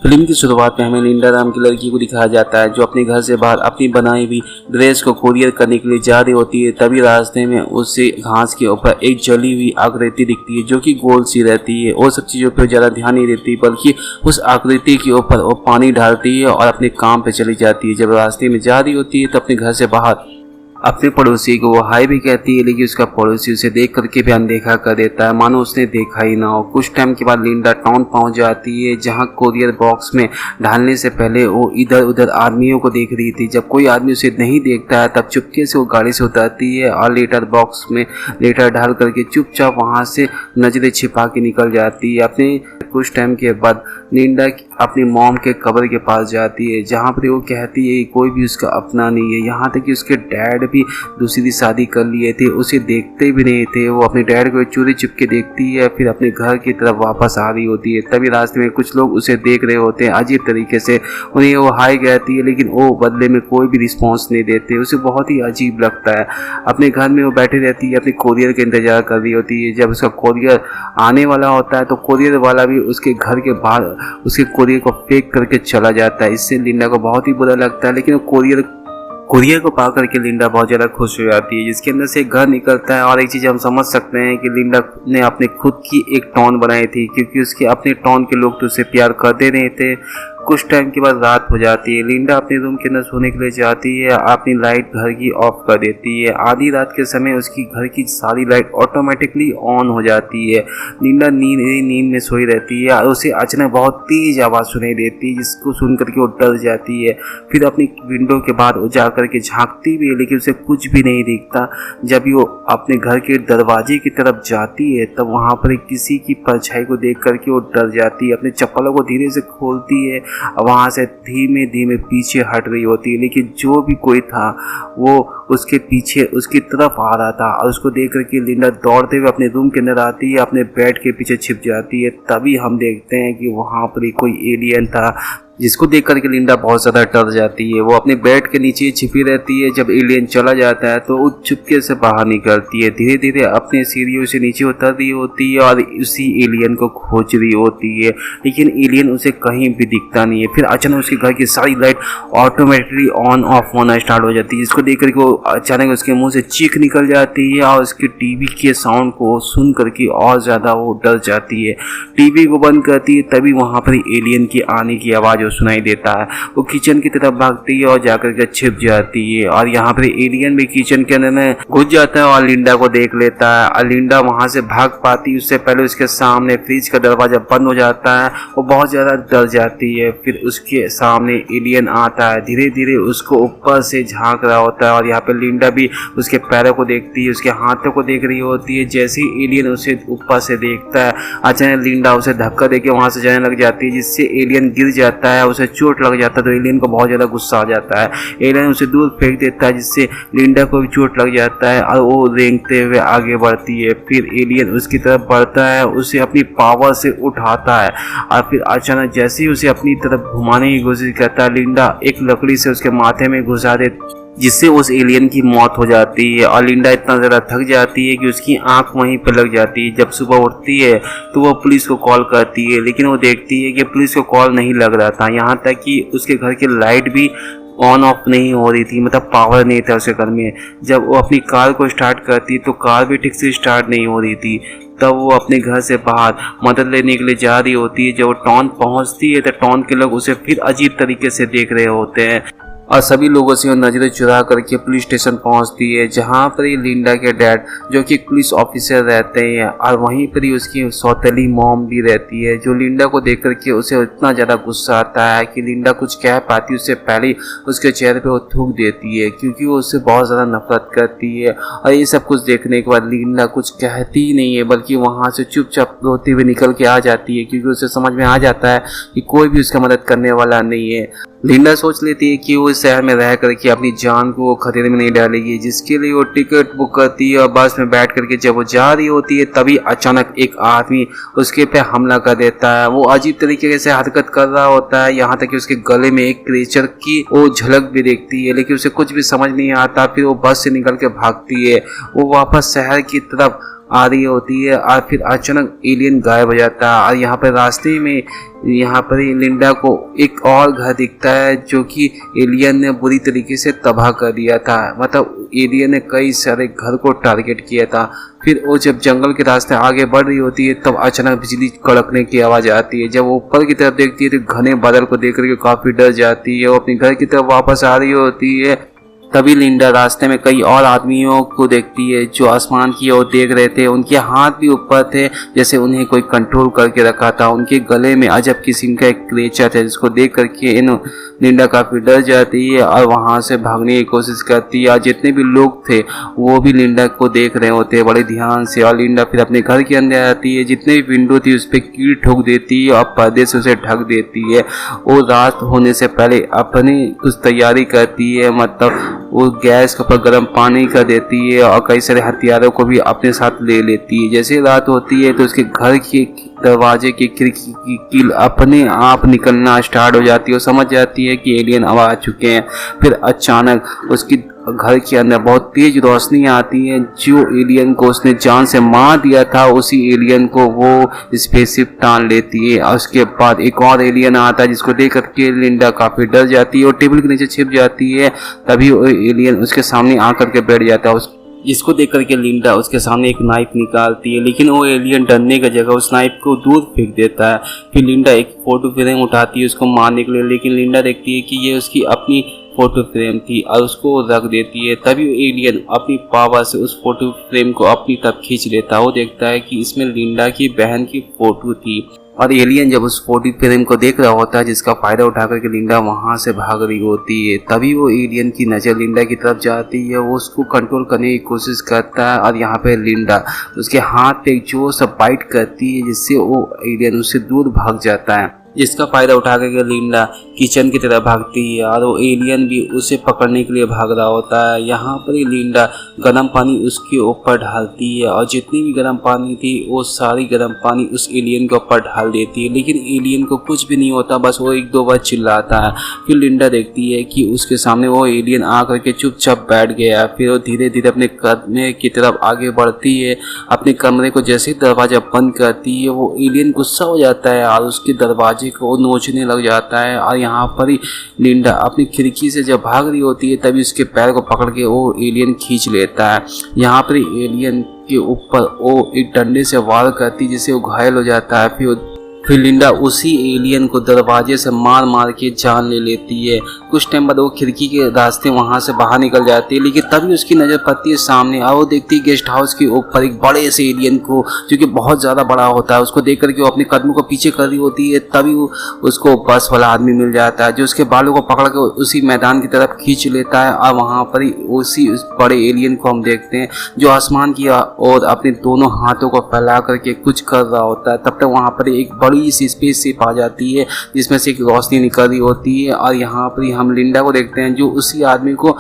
Film की शुरुआत में हमें लिंडा नाम की लड़की को दिखाया जाता है जो अपने घर से बाहर अपनी बनाई हुई ड्रेस को कुरियर करने के लिए जा रही होती है। तभी रास्ते में उसे घास के ऊपर एक जली हुई आकृति दिखती है जो कि गोल सी रहती है और सब चीज़ों पर ज़्यादा ध्यान नहीं देती, बल्कि उस आकृति के ऊपर वो पानी डालती है और अपने काम पर चली जाती है। जब रास्ते में जा रही होती है तो अपने घर से बाहर अपने पड़ोसी को वो हाय भी कहती है, लेकिन उसका पड़ोसी उसे देख करके भी अनदेखा कर देता है, मानो उसने देखा ही ना हो। कुछ टाइम के बाद लिंडा टाउन पहुंच जाती है जहां कोरियर बॉक्स में डालने से पहले वो इधर उधर आदमियों को देख रही थी। जब कोई आदमी उसे नहीं देखता है तब चुपके से वो गाड़ी से उतरती है और लेटर बॉक्स में लेटर डाल करके चुपचाप वहां से नजरें छिपा के निकल जाती है। अपने कुछ टाइम के बाद लिंडा अपनी मॉम के कब्र के पास जाती है जहाँ पर वो कहती है कि कोई भी उसका अपना नहीं है, यहाँ तक कि उसके डैड भी दूसरी शादी कर लिए थे, उसे देखते भी नहीं थे। वो अपने डैड को चोरी छिपके देखती है, फिर अपने घर की तरफ वापस आ रही होती है। तभी रास्ते में कुछ लोग उसे देख रहे होते हैं अजीब तरीके से, उन्हें वो हाय कहती है लेकिन वो बदले में कोई भी रिस्पॉन्स नहीं देते। उसे बहुत ही अजीब लगता है। अपने घर में वो बैठी रहती है, अपने कोरियर का इंतजार कर रही होती है। जब उसका कोरियर आने वाला होता है तो कोरियर वाला भी उसके घर के बाहर उसके कोरियर को फेंक करके चला जाता है। इससे लिंडा को बहुत ही बुरा लगता है, लेकिन वो कोरियर को पा करके लिंडा बहुत ज़्यादा खुश हो जाती है, जिसके अंदर से एक घर निकलता है। और एक चीज़ हम समझ सकते हैं कि लिंडा ने अपने खुद की एक टॉन बनाई थी, क्योंकि उसके अपने टॉन के लोग तो उसे प्यार करते नहीं थे। कुछ टाइम के बाद रात हो जाती है। लिंडा अपने रूम के अंदर सोने के लिए जाती है, अपनी लाइट घर की ऑफ कर देती है। आधी रात के समय उसकी घर की सारी लाइट ऑटोमेटिकली ऑन हो जाती है। लिंडा नींद में सोई रहती है और उसे अचानक बहुत तेज आवाज़ सुनाई देती है, जिसको सुन करके वो डर जाती है। फिर अपनी विंडो के बाहर वो जा करके झांकती भी है, लेकिन उसे कुछ भी नहीं दिखता। जब भी वो अपने घर के दरवाजे की तरफ जाती है तब वहाँ पर किसी की परछाई को देख करके वो डर जाती है। अपने चप्पलों को धीरे से खोलती है, वहाँ से धीमे धीमे पीछे हट रही होती है, लेकिन जो भी कोई था वो उसके पीछे उसकी तरफ आ रहा था। और उसको देख करके लिंडा दौड़ते हुए अपने रूम के अंदर आती है, अपने बेड के पीछे छिप जाती है। तभी हम देखते हैं कि वहाँ पर कोई एलियन था, जिसको देख करके लिंडा बहुत ज़्यादा डर जाती है। वो अपने बेड के नीचे छिपी रहती है। जब एलियन चला जाता है तो वो चुपके से बाहर निकलती है, धीरे धीरे अपने सीढ़ियों से नीचे उतर रही होती है और उसी एलियन को खोज रही होती है, लेकिन एलियन उसे कहीं भी दिखता नहीं है। फिर अचानक उसके घर की सारी लाइट ऑटोमेटिकली ऑन ऑफ होना स्टार्ट हो जाती है, जिसको देख करके वो अचानक उसके मुंह से चीख निकल जाती है और उसके टीवी के साउंड को सुन करके और ज़्यादा वो डर जाती है। टीवी को बंद करती है, तभी वहाँ पर एलियन की आने की आवाज़ सुनाई देता है। वो किचन की तरफ भागती है और जाकर के छिप जाती है और यहाँ पर एलियन भी किचन के अंदर में घुस जाता है और लिंडा को देख लेता है। और लिंडा वहां से भाग पाती, उससे पहले उसके सामने फ्रिज का दरवाजा बंद हो जाता है। वो बहुत ज्यादा डर जाती है। फिर उसके सामने एलियन आता है, धीरे धीरे उसको ऊपर से झांक रहा होता है और यहाँ पे लिंडा भी उसके पैरों को देखती है, उसके हाथों को देख रही होती है। जैसे ही एलियन उसे ऊपर से देखता है, अचानक लिंडा उसे धक्का देके वहां से जाने लग जाती है, जिससे एलियन गिर जाता है, उसे चोट लग जाता है। तो एलियन को बहुत ज़्यादा गुस्सा आ जाता है, एलियन उसे दूर फेंक देता है, जिससे लिंडा को भी चोट लग जाता है और वो रेंगते हुए आगे बढ़ती है। फिर एलियन उसकी तरफ बढ़ता है, उसे अपनी पावर से उठाता है और फिर अचानक जैसे ही उसे अपनी तरफ घुमाने की कोशिश करता है, लिंडा एक लकड़ी से उसके माथे में घुसा दे, जिससे उस एलियन की मौत हो जाती है। और लिंडा इतना ज़्यादा थक जाती है कि उसकी आंख वहीं पर लग जाती है। जब सुबह उठती है तो वो पुलिस को कॉल करती है, लेकिन वो देखती है कि पुलिस को कॉल नहीं लग रहा था, यहाँ तक कि उसके घर की लाइट भी ऑन ऑफ नहीं हो रही थी, मतलब पावर नहीं था उसके घर में। जब वो अपनी कार को स्टार्ट करती तो कार भी ठीक से स्टार्ट नहीं हो रही थी। तब वो अपने घर से बाहर मदद लेने के लिए जा रही होती है। जब वो टाउन पहुंचती है तो टाउन के लोग उसे फिर अजीब तरीके से देख रहे होते हैं और सभी लोगों से नजरें चुरा करके पुलिस स्टेशन पहुंचती है, जहां पर ही लिंडा के डैड जो कि पुलिस ऑफिसर रहते हैं और वहीं पर ही उसकी सौतेली मॉम भी रहती है, जो लिंडा को देख करके उसे इतना ज़्यादा गुस्सा आता है कि लिंडा कुछ कह पाती उससे पहले उसके चेहरे पे वो थूक देती है, क्योंकि वो उससे बहुत ज़्यादा नफरत करती है। और ये सब कुछ देखने के बाद लिंडा कुछ कहती ही नहीं है, बल्कि वहाँ से चुपचाप रोते हुए निकल के आ जाती है, क्योंकि उसे समझ में आ जाता है कि कोई भी उसका मदद करने वाला नहीं है। लिंडा सोच लेती है कि वो इस शहर में रह करके अपनी जान को खतरे में नहीं डालेगी, जिसके लिए वो टिकट बुक करती है और बस में बैठ करके जब वो जा रही होती है तभी अचानक एक आदमी उसके पे हमला कर देता है। वो अजीब तरीके से हरकत कर रहा होता है, यहाँ तक कि उसके गले में एक क्रीचर की वो झलक भी देखती है, लेकिन उसे कुछ भी समझ नहीं आता। फिर वो बस से निकल के भागती है। वो वापस शहर की तरफ आ रही होती है और फिर अचानक एलियन गायब हो जाता है। और यहाँ पर रास्ते में यहाँ पर ही लिंडा को एक और घर दिखता है जो कि एलियन ने बुरी तरीके से तबाह कर दिया था। मतलब एलियन ने कई सारे घर को टारगेट किया था। फिर वो जब जंगल के रास्ते आगे बढ़ रही होती है तब अचानक बिजली कड़कने की आवाज़ आती है। जब वो ऊपर की तरफ देखती है तो घने बादल को देख करके काफ़ी डर जाती है। वो अपने घर की तरफ वापस आ रही होती है। तभी लिंडा रास्ते में कई और आदमियों को देखती है जो आसमान की ओर देख रहे थे। उनके हाथ भी ऊपर थे जैसे उन्हें कोई कंट्रोल करके रखा था। उनके गले में अजब किस्म का एक क्रेचर था जिसको देख करके लिंडा काफ़ी डर जाती है और वहाँ से भागने की कोशिश करती है। और जितने भी लोग थे वो भी लिंडा को देख रहे होते हैं बड़े ध्यान से। और लिंडा फिर अपने घर के अंदर आती है। जितने भी विंडो थी उस पर कील ठोक देती है और पर्दे से उसे ढक देती है। वो रात होने से पहले अपनी कुछ तैयारी करती है। मतलब वो गैस के ऊपर गर्म पानी कर देती है और कई सारे हथियारों को भी अपने साथ ले लेती है। जैसे रात होती है तो उसके घर के दरवाजे की खिड़की की कील अपने आप निकलना स्टार्ट हो जाती है। वो समझ जाती है कि एलियन अब आ चुके हैं। फिर अचानक उसकी घर के अंदर बहुत तेज रोशनी आती है। जो एलियन को उसने जान से मार दिया था उसी एलियन को वो स्पेसशिप टान लेती है। और उसके बाद एक और एलियन आता है जिसको देख करके लिंडा काफ़ी डर जाती है और टेबल के नीचे छिप जाती है। तभी वो एलियन उसके सामने आकर के बैठ जाता है। जिसको देख करके लिंडा उसके सामने एक नाइफ निकालती है लेकिन वो एलियन डरने की जगह उस नाइफ को दूर फेंक देता है। फिर लिंडा एक फोटो फ्रेम उठाती है उसको मारने के लिए, लेकिन लिंडा देखती है कि ये उसकी अपनी फोटो फ्रेम थी और उसको रख देती है। तभी एलियन अपनी पावर से उस फोटो फ्रेम को अपनी तरफ खींच लेता है। वो देखता है कि इसमें लिंडा की बहन की फोटो थी। और एलियन जब उस फोटो फ्रेम को देख रहा होता है जिसका फायदा उठा करके लिंडा वहां से भाग रही होती है। तभी वो एलियन की नज़र लिंडा की तरफ जाती है। वो उसको कंट्रोल करने की कोशिश करता है और यहाँ पे लिंडा उसके हाथ पे एक जोर से बाइट करती है जिससे वो एलियन उससे दूर भाग जाता है। जिसका फायदा उठा करके लिंडा किचन की तरफ भागती है और वो एलियन भी उसे पकड़ने के लिए भाग रहा होता है। यहाँ पर ही लिंडा गर्म पानी उसके ऊपर डालती है और जितनी भी गर्म पानी थी वो सारी गर्म पानी उस एलियन के ऊपर डाल देती है। लेकिन एलियन को कुछ भी नहीं होता, बस वो एक दो बार चिल्लाता है। फिर लिंडा देखती है कि उसके सामने वो एलियन आ करके चुपचाप बैठ गया। फिर वो धीरे धीरे अपने कमरे की तरफ आगे बढ़ती है। अपने कमरे को जैसे ही दरवाजा बंद करती है वो एलियन गुस्सा हो जाता है और उसके दरवाजे को नोचने लग जाता है। और यहाँ पर ही लिंडा अपनी खिड़की से जब भाग रही होती है तभी उसके पैर को पकड़ के वो एलियन खींच लेता है। यहाँ पर एलियन के ऊपर वो एक डंडे से वार करती है जिससे वो घायल हो जाता है। फिर लिंडा उसी एलियन को दरवाजे से मार मार के जान ले लेती है। कुछ टाइम बाद वो खिड़की के रास्ते वहां से बाहर निकल जाती है, लेकिन तभी उसकी नज़र पड़ती है सामने और वो देखती है गेस्ट हाउस के ऊपर एक बड़े से एलियन को जो कि बहुत ज़्यादा बड़ा होता है। उसको देख करके वो अपने कदमों को पीछे कर रही होती है। तभी उसको बस वाला आदमी मिल जाता है जो उसके बालों को पकड़ के उसी मैदान की तरफ खींच लेता है। और वहाँ पर ही उसी उस बड़े एलियन को हम देखते हैं जो आसमान की ओर अपने दोनों हाथों को फैला करके कुछ कर रहा होता है। तब तक वहाँ पर एक बड़ी सी स्पेसशिप आ जाती है जिसमें से एक रोशनी निकल रही होती है। और यहाँ पर हम लिंडा को देखते हैं जो उसी आदमी को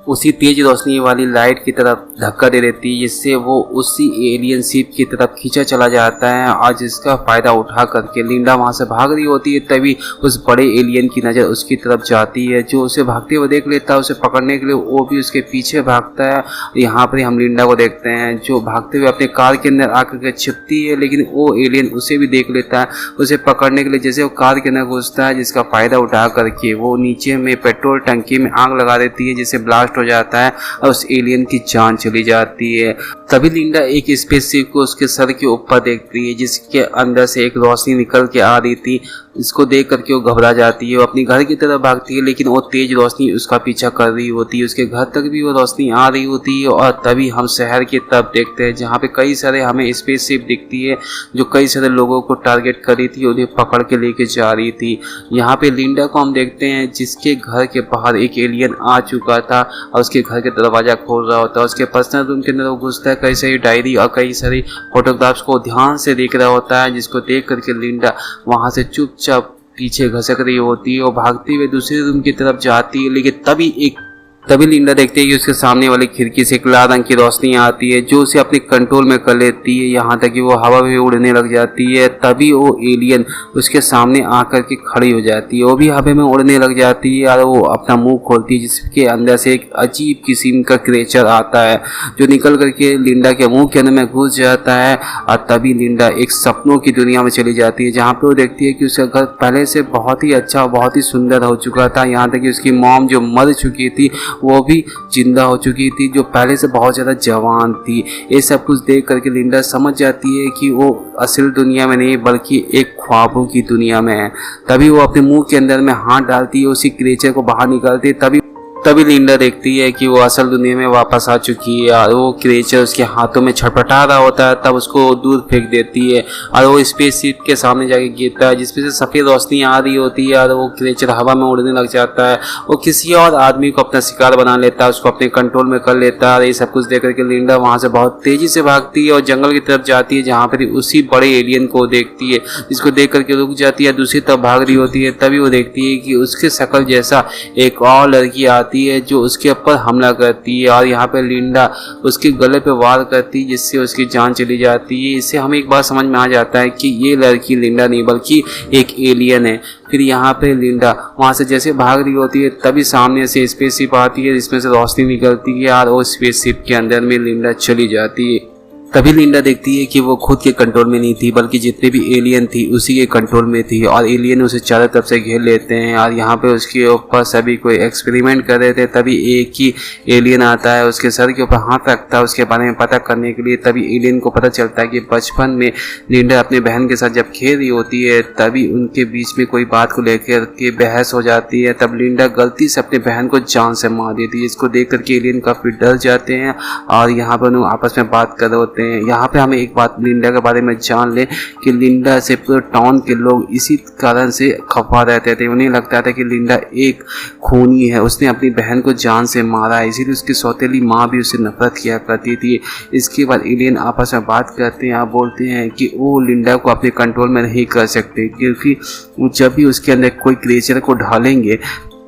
उसी तेज रोशनी वाली लाइट की तरफ धक्का दे देती है जिससे वो उसी एलियन शिप की तरफ खींचा चला जाता है। और जिसका फायदा उठा करके लिंडा वहां से भाग रही होती है तभी उस बड़े एलियन की नज़र उसकी तरफ जाती है जो उसे भागते हुए देख लेता है। उसे पकड़ने के लिए वो भी उसके पीछे भागता है। यहाँ पर हम लिंडा को देखते हैं जो भागते हुए अपने कार के अंदर आकर के छिपती है, लेकिन वो एलियन उसे भी देख लेता है। उसे पकड़ने के लिए जैसे वो कार के अंदर घुसता है जिसका फायदा उठा करके वो नीचे में पेट्रोल टंकी में आग लगा देती है जिससे ब्लास्ट हो जाता है और उस एलियन की जान चली जाती है। तभी लिंडा एक स्पेसशिप को उसके सर के ऊपर देखती है जिसके अंदर से एक रोशनी निकल के आ रही थी। इसको देख करके वो घबरा जाती है। वो अपनी घर की तरफ भागती है लेकिन वो तेज रोशनी उसका पीछा कर रही होती है। उसके घर तक भी वो रोशनी आ रही होती है। और तभी हम शहर की तरफ देखते हैं जहाँ पे कई सारे हमें स्पेसशिप दिखती है जो कई सारे लोगों को टारगेट कर रही थी, उन्हें पकड़ के लेके जा रही थी। यहाँ पे लिंडा को हम देखते हैं जिसके घर के बाहर एक एलियन आ चुका था और उसके घर के दरवाजा खोल रहा होता है। उसके पर्सनल रूम के अंदर वो घुसता है, कई सारी डायरी और कई सारी फोटोग्राफ्स को ध्यान से देख रहा होता है जिसको देख करके लिंडा वहां से चुपचाप पीछे घसक रही होती है और भागते हुए दूसरे रूम की तरफ जाती है। लेकिन तभी एक तभी लिंडा देखती है कि उसके सामने वाली खिड़की से एक लाल रंग की रोशनी आती है जो उसे अपने कंट्रोल में कर लेती है, यहाँ तक कि वो हवा में उड़ने लग जाती है। तभी वो एलियन उसके सामने आकर के खड़ी हो जाती है, वो भी हवा में उड़ने लग जाती है और वो अपना मुंह खोलती है जिसके अंदर से एक अजीब किस्म का क्रिएचर आता है जो निकल करके लिंडा के मुंह के अंदर में घुस जाता है। और तभी लिंडा एक सपनों की दुनिया में चली जाती है जहाँ पे वो देखती है कि उसका घर पहले से बहुत ही अच्छा बहुत ही सुंदर हो चुका था, यहाँ तक कि उसकी मॉम जो मर चुकी थी वो भी जिंदा हो चुकी थी, जो पहले से बहुत ज़्यादा जवान थी। ये सब कुछ देख करके लिंडा समझ जाती है कि वो असल दुनिया में नहीं बल्कि एक ख्वाबों की दुनिया में है। तभी वो अपने मुंह के अंदर में हाथ डालती है, उसी क्रिएचर को बाहर निकालती है। तभी लिंडा देखती है कि वो असल दुनिया में वापस आ चुकी है और वो क्रिएचर उसके हाथों में छटपटा रहा होता है। तब उसको दूर फेंक देती है और वो स्पेसशिप के सामने जाके गिरता है जिसमें से सफ़ेद रोशनी आ रही होती है और वो क्रिएचर हवा में उड़ने लग जाता है। वो किसी और आदमी को अपना शिकार बना लेता है, उसको अपने कंट्रोल में कर लेता है। और ये सब कुछ देख करके लिंडा वहाँ से बहुत तेज़ी से भागती है और जंगल की तरफ जाती है जहाँ पर उसी बड़े एलियन को देखती है, जिसको देख करके रुक जाती है, दूसरी तरफ भाग रही होती है। तभी वो देखती है कि उसके शक्ल जैसा एक और लड़की आती है जो उसके ऊपर हमला करती है और यहाँ पे लिंडा उसके गले पे वार करती है जिससे उसकी जान चली जाती है। इससे हमें एक बात समझ में आ जाता है कि ये लड़की लिंडा नहीं बल्कि एक एलियन है। फिर यहाँ पे लिंडा वहाँ से जैसे भाग रही होती है तभी सामने से स्पेसशिप आती है जिसमें से रोशनी निकलती है और वो स्पेसशिप के अंदर में लिंडा चली जाती है। तभी लिंडा देखती है कि वो खुद के कंट्रोल में नहीं थी बल्कि जितने भी एलियन थी उसी के कंट्रोल में थी और एलियन उसे चारों तरफ से घेर लेते हैं और यहाँ पे उसके ऊपर सभी कोई एक्सपेरिमेंट कर रहे थे। तभी एक ही एलियन आता है, उसके सर के ऊपर हाथ रखता है उसके बारे में पता करने के लिए। तभी एलियन को पता चलता है कि बचपन में लिंडा अपने बहन के साथ जब खेल रही होती है तभी उनके बीच में कोई बात को लेकर के बहस हो जाती है। तब लिंडा गलती से अपने बहन को जान से मार देती है, इसको देख करके एलियन काफ़ी डर जाते हैं और यहाँ पर उन्होंने आपस में बात कर रहे होते हैं। यहाँ पे हमें एक बात लिंडा के बारे में जान ले कि लिंडा से पूरे टाउन के लोग इसी कारण से खफा रहते थे। उन्हें लगता था कि लिंडा एक खूनी है, उसने अपनी बहन को जान से मारा है, इसीलिए उसकी सौतेली माँ भी उससे नफरत किया करती थी। इसके बाद एलियन आपस में बात करते हैं, आप बोलते हैं कि वो लिंडा को अपने कंट्रोल में नहीं कर सकते क्योंकि जब भी उसके अंदर कोई क्रिएचर को ढालेंगे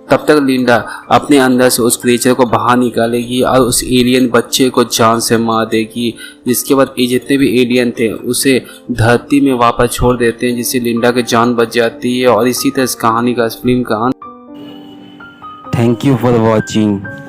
तब तक लिंडा अपने अंदर से उस क्रिएचर को बाहर निकालेगी और उस एलियन बच्चे को जान से मार देगी। जिसके बाद ये जितने भी एलियन थे उसे धरती में वापस छोड़ देते हैं जिससे लिंडा की जान बच जाती है। और इसी तरह इस कहानी का, इस फिल्म का Thank you for watching.